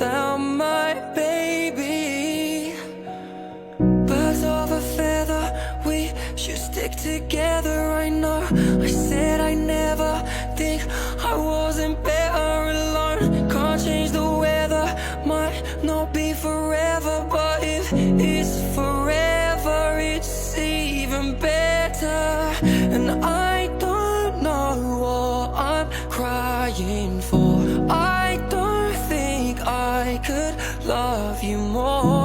without my baby. Birds of a feather, we should stick together. I know I said I never think I wasn't better alone. Can't change the weather, might not be forever, but if it's forever, it's even better. And I don't know what I'm crying for. I don't think I could love you more.